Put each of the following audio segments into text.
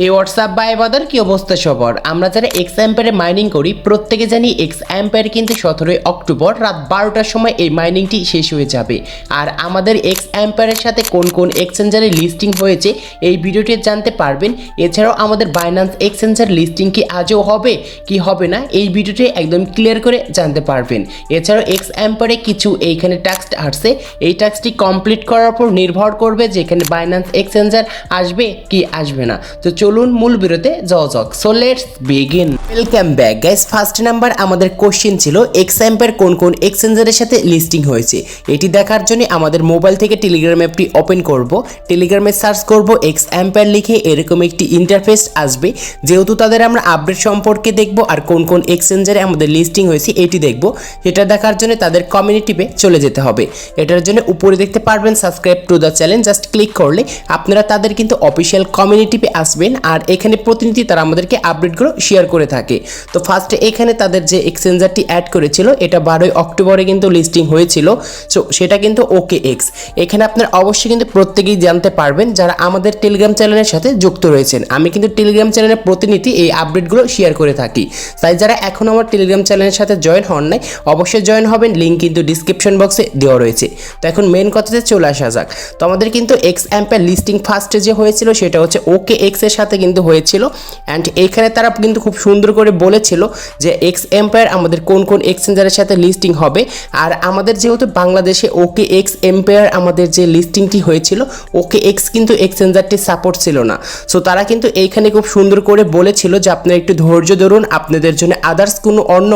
এই হোয়াটসঅ্যাপ ভাই বাদার কি অবস্থা সবার? আমরা যারা এক্সাম্পায়ারে মাইনিং করি প্রত্যেকে জানি এক্সাম্পায়ার কিন্তু 17 অক্টোবর রাত 12টার সময় এই মাইনিংটি শেষ হয়ে যাবে। আর আমাদের এক্সাম্পায়ারের সাথে কোন কোন এক্সচেঞ্জারে লিস্টিং হয়েছে এই ভিডিওটি জানতে পারবেন। এছাড়াও আমাদের বাইন্যান্স এক্সচেঞ্জার লিস্টিং কি আজও হবে কি হবে না এই ভিডিওটি একদম ক্লিয়ার করে জানতে পারবেন। এছাড়াও এক্সাম্পায়ারে কিছু এইখানে টাস্ক আসছে, এই টাস্কটি কমপ্লিট করার উপর নির্ভর করবে যে এখানে বাইন্যান্স এক্সচেঞ্জার আসবে কি আসবে না। তো চলুন মূল ভিডিওতে যাওয়া যাক। So let's begin. Welcome back guys. First number আমাদের কোশ্চেন ছিল এক্সাম্পায়ার কোন কোন এক্সচেঞ্জারের সাথে লিস্টিং হয়েছে। এটি দেখার জন্য আমাদের মোবাইল থেকে টেলিগ্রাম অ্যাপটি ওপেন করব। টেলিগ্রামে সার্চ করব এক্সাম্পায়ার লিখে এরকম একটি ইন্টারফেস আসবে। যেহেতু তাদের আমরা আপডেট সম্পর্কে দেখব আর কোন কোন এক্সচেঞ্জারে আমাদের লিস্টিং হয়েছে এটি দেখব, সেটা দেখার জন্য তাদের কমিউনিটিতে চলে যেতে হবে। এটার জন্য উপরে দেখতে পারবেন subscribe to the channel, just click করলে আপনারা তাদের কিন্তু অফিসিয়াল কমিউনিটিতে আসবেন। আর এখানে প্রতিনিধি তারা আমাদেরকে আপডেটগুলো শেয়ার করে থাকে। তো ফার্স্টে এখানে তাদের যে এক্সচেঞ্জারটি অ্যাড করেছিল এটা 12 অক্টোবরে কিন্তু লিস্টিং হয়েছিল। সো সেটা কিন্তু OKX। এখানে আপনারা অবশ্যই কিন্তু প্রত্যেকেই জানতে পারবেন যারা আমাদের টেলিগ্রাম চ্যানেলের সাথে যুক্ত রয়েছেন। আমি কিন্তু টেলিগ্রাম চ্যানেলের প্রতিনিধি এই আপডেটগুলো শেয়ার করে থাকি। তাই যারা এখন আমার টেলিগ্রাম চ্যানেলের সাথে জয়েন হন নাই অবশ্যই জয়েন হবেন, লিঙ্ক কিন্তু ডিসক্রিপশন বক্সে দেওয়া রয়েছে। তো এখন মেন কথাতে চলে আসা যাক। তো আমাদের কিন্তু এক্সাম্পায়ার লিস্টিং ফার্স্টে যে হয়েছিল সেটা হচ্ছে OKX এর সাথে কিন্তু হয়েছিল। অ্যান্ড এইখানে তারা কিন্তু খুব সুন্দর করে বলেছিল যে এক্সাম্পায়ার আমাদের কোন কোন এক্সচেঞ্জারের সাথে লিস্টিং হবে। আর আমাদের যেহেতু বাংলাদেশে OKX এম্পায়ার আমাদের যে লিস্টিংটি হয়েছিল OKX কিন্তু এক্সচেঞ্জারটি সাপোর্ট ছিল না। সো তারা কিন্তু এইখানে খুব সুন্দর করে বলেছিল যে আপনারা একটু ধৈর্য ধরুন, আপনাদের জন্য আদার্স কোনো অন্য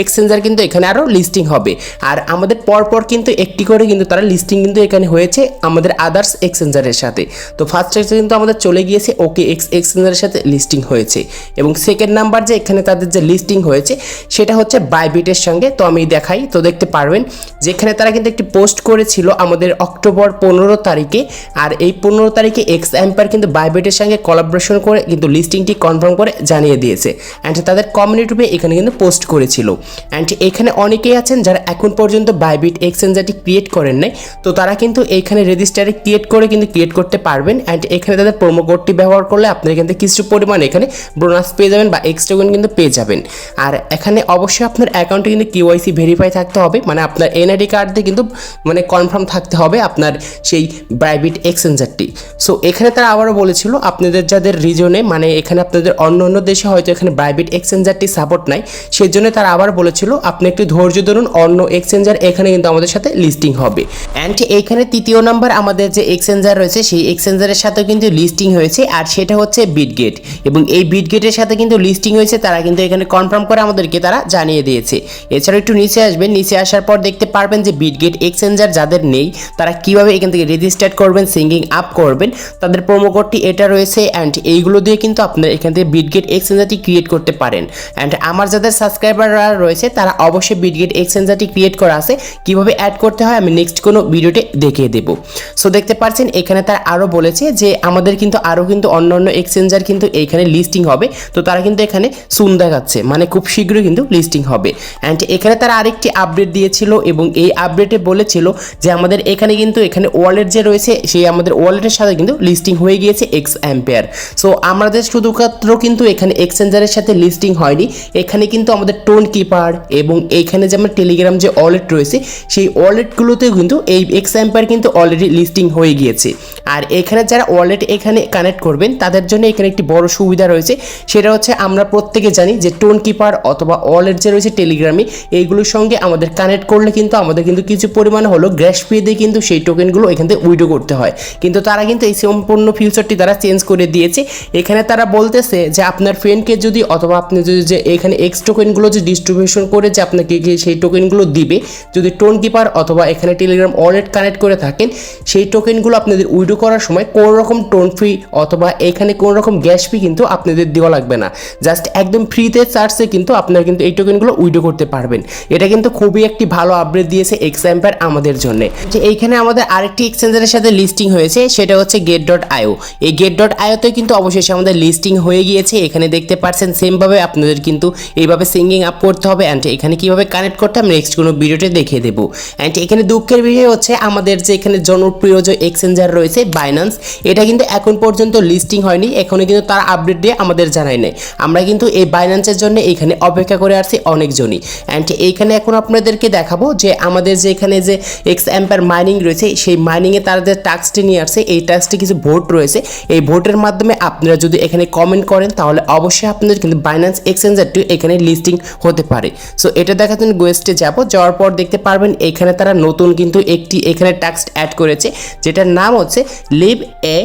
এক্সচেঞ্জার কিন্তু এখানে আরও লিস্টিং হবে। আর আমাদের পরপর কিন্তু একটি করে কিন্তু তারা লিস্টিং কিন্তু এখানে হয়েছে আমাদের আদার্স এক্সচেঞ্জারের সাথে। তো ফার্স্ট কিন্তু আমাদের চলে গিয়েছে OKX এক্সচেঞ্জারের সাথে লিস্টিং হয়েছে। এবং সেকেন্ড নাম্বার যে এখানে তাদের যে লিস্টিং হয়েছে সেটা হচ্ছে বাইবিটের সঙ্গে। তো আমি দেখাই, তো দেখতে পারবেন যেখানে তারা কিন্তু একটি পোস্ট করেছিল আমাদের অক্টোবর 15 তারিখে। আর এই 15 তারিখে এক্সাম্পায়ার কিন্তু বাইবিটের সঙ্গে কোলাবোরেশন করে কিন্তু লিস্টিংটি কনফার্ম করে জানিয়ে দিয়েছে। অ্যান্ড তাদের কমিউনিটিতে এখানে কিন্তু পোস্ট করেছিল। অ্যান্ড এখানে অনেকেই আছেন যারা এখন পর্যন্ত বাইবিট এক্সচেঞ্জারটি ক্রিয়েট করেন নাই, তো তারা কিন্তু এইখানে রেজিস্টারে ক্রিয়েট করতে পারবেন। অ্যান্ড এখানে তাদের প্রোমো কোডটি ব্যবহার করলে আপনারা কিন্তু কিছু পরিমাণ এখানে বোনাস পেয়ে যাবেন বা এক্সট্রা টোকেন কিন্তু পেয়ে যাবেন। আর এখানে অবশ্যই আপনার অ্যাকাউন্টে কিন্তু KYC ভেরিফাই থাকতে হবে, মানে আপনার NID কার্ড দিয়ে কিন্তু মানে কনফার্ম থাকতে হবে আপনার সেই বাইবিট এক্সচেঞ্জারটি। সো এখানে তারা আবারও বলেছিল আপনাদের যাদের রিজনে মানে এখানে আপনাদের অন্য দেশে হয়তো এখানে বাইবিট এক্সচেঞ্জারটি সাপোর্ট নাই, সেই জন্য তারা আবার বলেছিল আপনি একটু ধৈর্য ধরুন, অন্য এক্সচেঞ্জার এখানে কিন্তু আমাদের সাথে লিস্টিং হবে। অ্যান্ড এইখানে তৃতীয় নাম্বার আমাদের যে এক্সচেঞ্জার রয়েছে সেই এক্সচেঞ্জারের সাথেও কিন্তু লিস্টিং হয়েছে, আর সেটা হচ্ছে বিটগেট। এবং এই বিটগেটের সাথে কিন্তু লিস্টিং হয়েছে, তারা কিন্তু এখানে কনফার্ম করে আমাদেরকে তারা জানিয়ে দিয়েছে। এছাড়াও একটু নিচে আসবেন, নিচে আসার পর দেখতে পারবেন যে বিটগেট এক্সচেঞ্জার যাদের নেই তারা কিভাবে এখান থেকে রেজিস্টার করবেন, সিঙ্গিং আপ করবেন, তাদের প্রোমো কোডটি এটা রয়েছে। অ্যান্ড এইগুলো দিয়ে কিন্তু আপনারা এখান থেকে বিটগেট এক্সচেঞ্জারটি ক্রিয়েট করতে পারেন। অ্যান্ড আমার যাদের সাবস্ক্রাইবাররা রয়েছে তারা অবশ্যই বিটগেট এক্সচেঞ্জারটি ক্রিয়েট করা আছে, কিভাবে অ্যাড করতে হয় আমি নেক্সট কোনো ভিডিওতে দেখিয়ে দেবো। সো দেখতে পাচ্ছেন এখানে তারা আরও বলেছে যে আমাদের কিন্তু আরও কিন্তু অন্য এক্সচেঞ্জার কিন্তু এইখানে লিস্টিং হবে। তো তারা কিন্তু এখানে সুন দেখাচ্ছে, মানে খুব শীঘ্রই কিন্তু লিস্টিং হবে। অ্যান্ড এখানে তারা আরেকটি আপডেট দিয়েছিল এবং এই আপডেটে বলেছিল যে আমাদের এখানে কিন্তু এখানে ওয়ালেট যে রয়েছে সেই আমাদের ওয়ালেটের সাথে কিন্তু লিস্টিং হয়ে গিয়েছে এক্সাম্পায়ার। সো আমাদের শুধুমাত্র কিন্তু এখানে এক্সচেঞ্জারের সাথে লিস্টিং হয়নি, এখানে কিন্তু আমাদের টোনকিপার এবং এইখানে যে আমার টেলিগ্রাম যে ওয়ালেট রয়েছে সেই ওয়ালেটগুলোতেও কিন্তু এই এক্সাম্পায়ার কিন্তু অলরেডি লিস্টিং হয়ে গিয়েছে। আর এখানে যারা ওয়ালেট এখানে কানেক্ট করবেন তাদের জন্য এখানে একটি বড় সুবিধা রয়েছে, সেটা হচ্ছে আমরা প্রত্যেকে জানি যে টোনকিপার অথবা ওয়ালেট যে রয়েছে টেলিগ্রামে এইগুলোর সঙ্গে আমাদের কানেক্ট করলে কিন্তু আমাদের কিন্তু কিছু পরিমাণ হলো গ্যাস ফি দিয়ে কিন্তু সেই টোকেনগুলো এখান থেকে উইড্রো করতে হয়। কিন্তু তারা কিন্তু এই সম্পূর্ণ ফিউচারটি তারা চেঞ্জ করে দিয়েছে। এখানে তারা বলতেছে যে আপনার ফ্রেন্ডকে যদি অথবা আপনি যদি যে এখানে এক্স টোকেনগুলো যে ডিস্ট্রিবিউশন করে যে আপনাকে সেই টোকেনগুলো দিবে, যদি টোনকিপার অথবা এখানে টেলিগ্রাম ওয়ালেট কানেক্ট করে থাকেন সেই টোকেনগুলো আপনাদের উইড্রো করার সময় কোনো রকম টোন ফি অথবা এখানে কোনো রকম গ্যাস ফি কিন্তু আপনাদের দেওয়া লাগবে না, জাস্ট একদম ফ্রিতে চার্জে কিন্তু আপনারা কিন্তু এই টোকেনগুলো উইড্রো করতে পারবেন। এটা কিন্তু খুবই একটি ভালো আপডেট দিয়েছে এক্সাম্পায়ার আমাদের জন্য। যে এইখানে আমাদের আরেকটি এক্সচেঞ্জারের সাথে লিস্টিং হয়েছে সেটা হচ্ছে get.io। এই get.io তে কিন্তু অবশেষে আমাদের লিস্টিং হয়ে গিয়েছে। এখানে দেখতে পাচ্ছেন সেমভাবে আপনাদের কিন্তু এইভাবে সিঙ্গিং আপ করতে হবে। অ্যান্ড এখানে কীভাবে কানেক্ট করতে আমি নেক্সট কোনো ভিডিওতে দেখিয়ে দেবো। অ্যান্ড এখানে দুঃখের বিষয় হচ্ছে আমাদের যে এখানে জনপ্রিয় যে এক্সচেঞ্জার রয়েছে বাইন্যান্স, এটা কিন্তু এখন পর্যন্ত লিস্টিং হয়নি হয়নি, এখনো কিন্তু তারা আপডেট দিয়ে আমাদের জানায় নাই। আমরা কিন্তু এই বাইন্যান্সের জন্য এইখানে অপেক্ষা করে আসছি অনেকজনই। অ্যান্ড এইখানে এখন আপনাদেরকে দেখাবো যে আমাদের যে এখানে যে এক্সএম্পায়ার মাইনিং রয়েছে সেই মাইনিংয়ে তারা যে টাস্কটি নিয়ে আসছে, এই টাস্কটি কিছু ভোট রয়েছে। এই ভোটের মাধ্যমে আপনারা যদি এখানে কমেন্ট করেন তাহলে অবশ্যই আপনাদের কিন্তু বাইন্যান্স এক্সচেঞ্জারটি এখানে লিস্টিং হতে পারে। সো এটা দেখার জন্য গোয়েস্টে যাওয়ার পর দেখতে পারবেন এখানে তারা নতুন কিন্তু একটি এখানে টাস্ক অ্যাড করেছে, যেটার নাম হচ্ছে লিভ এ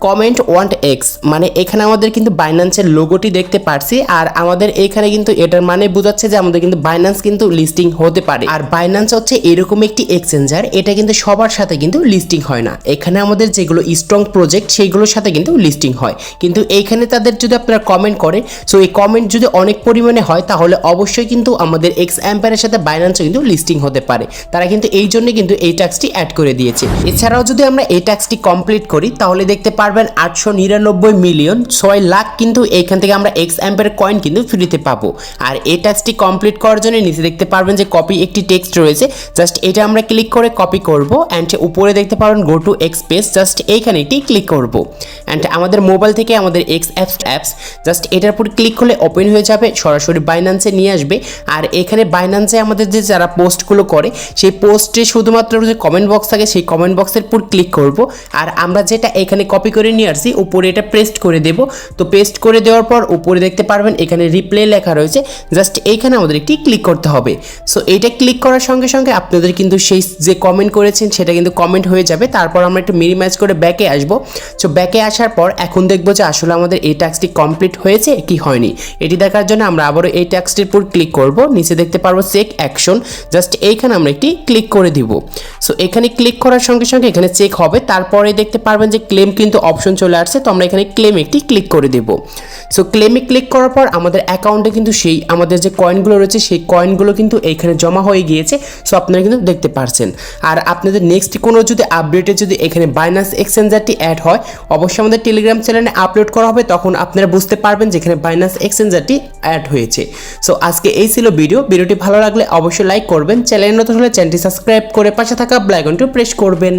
কমেন্ট ওয়ান্ট এক্স। মানে এখানে আমাদের কিন্তু বাইন্যান্সের লোগোটি দেখতে পারছি, আর আমাদের এখানে কিন্তু এটার মানে বোঝাচ্ছে যে আমাদের কিন্তু বাইন্যান্স কিন্তু লিস্টিং হতে পারে। আর বাইন্যান্স হচ্ছে এরকম একটি এক্সচেঞ্জার, এটা কিন্তু সবার সাথে কিন্তু লিস্টিং হয় না। এখানে আমাদের যেগুলো স্ট্রং প্রজেক্ট সেইগুলোর সাথে কিন্তু লিস্টিং হয়, কিন্তু এইখানে তাদের যদি আপনারা কমেন্ট করেন, সো এই কমেন্ট যদি অনেক পরিমাণে হয় তাহলে অবশ্যই কিন্তু আমাদের এক্সএম্পায়ারের সাথে বাইন্যান্সও কিন্তু লিস্টিং হতে পারে। তারা কিন্তু এই জন্য কিন্তু এই ট্যাক্সটি অ্যাড করে দিয়েছে। এছাড়াও যদি আমরা এই ট্যাক্সটি কমপ্লিট করি তাহলে দেখতে পারবেন 899,600,000 কিন্তু এইখান থেকে আমরা এক্সএম্পায়ার কয়েন কিন্তু ফ্রিতে পাবো। আর এই ট্যাক্সটি কমপ্লিট করার জন্য নিচে দেখতে পারবেন যে কপি একটি টেক্সট রয়েছে, জাস্ট এটা আমরা ক্লিক করে কপি করব। অ্যান্ড উপরে দেখতে পারবেন go to x page, just এইখানে এটি ক্লিক করব। অ্যান্ড আমাদের মোবাইল থেকে আমাদের এক্স অ্যাপস জাস্ট এটার উপর ক্লিক করলে ওপেন হয়ে যাবে, সরাসরি বাইন্যান্সে নিয়ে আসবে। আর এখানে বাইন্যান্সে আমাদের যে যারা পোস্টগুলো করে সেই পোস্টে শুধুমাত্র যে কমেন্ট বক্স থাকে সেই কমেন্ট বক্সের উপর ক্লিক করব। আর আমরা যেটা এখানে কপি করে নিয়ে আসছি উপরে এটা পেস্ট করে দেব। তো পেস্ট করে দেওয়ার পর উপরে দেখতে পারবেন এখানে রিপ্লে লেখা রয়েছে, জাস্ট এইখানে আমাদের একটি ক্লিক করতে হবে। সো এইটা ক্লিক করার সঙ্গে সঙ্গে আপনাদের কিন্তু সেই যে কমেন্ট করেছেন সেটা কিন্তু কমেন্ট হয়ে যাবে। তারপর আমরা একটু মিনিমাইজ করে ব্যাকে আসবো। সো ব্যাকে আসার পর এখন দেখবো যে আসলে আমাদের এই টাস্কটি কমপ্লিট হয়েছে কি হয়নি। এটি দেখার জন্য আমরা আবারও এই টাস্কটির উপর ক্লিক করব। নিচে দেখতে পারবো চেক অ্যাকশন, জাস্ট এইখানে আমরা একটি ক্লিক করে দিব। সো এখানে ক্লিক করার সঙ্গে সঙ্গে এখানে চেক হবে। তারপরে দেখতে পারবেন যে ক্লেম কিন্তু অপশন চলে আসছে, তো আমরা এখানে ক্লেম একটি ক্লিক করে দেব। সো ক্লেমে ক্লিক করার পর আমাদের অ্যাকাউন্টে কিন্তু সেই আমাদের যে কয়েনগুলো রয়েছে সেই কয়েনগুলো কিন্তু এইখানে জমা হয়ে গিয়েছে। সো আপনারা কিন্তু দেখতে পারছেন। আর আপনাদের নেক্সট কোনো যদি আপডেটে যদি এখানে বাইন্যান্স এক্সচেঞ্জারটি অ্যাড হয় অবশ্যই আমাদের টেলিগ্রাম চ্যানেলে আপলোড করা হবে, তখন আপনারা বুঝতে পারবেন যেখানে বাইন্যান্স এক্সচেঞ্জারটি অ্যাড হয়েছে। সো আজকে এই ছিল ভিডিওটি ভালো লাগলে অবশ্যই লাইক করবেন, চ্যানেলে নতুন হলে চ্যানেলটি সাবস্ক্রাইব করে পাশে থাকা বেল আইকনটি প্রেস করবেন।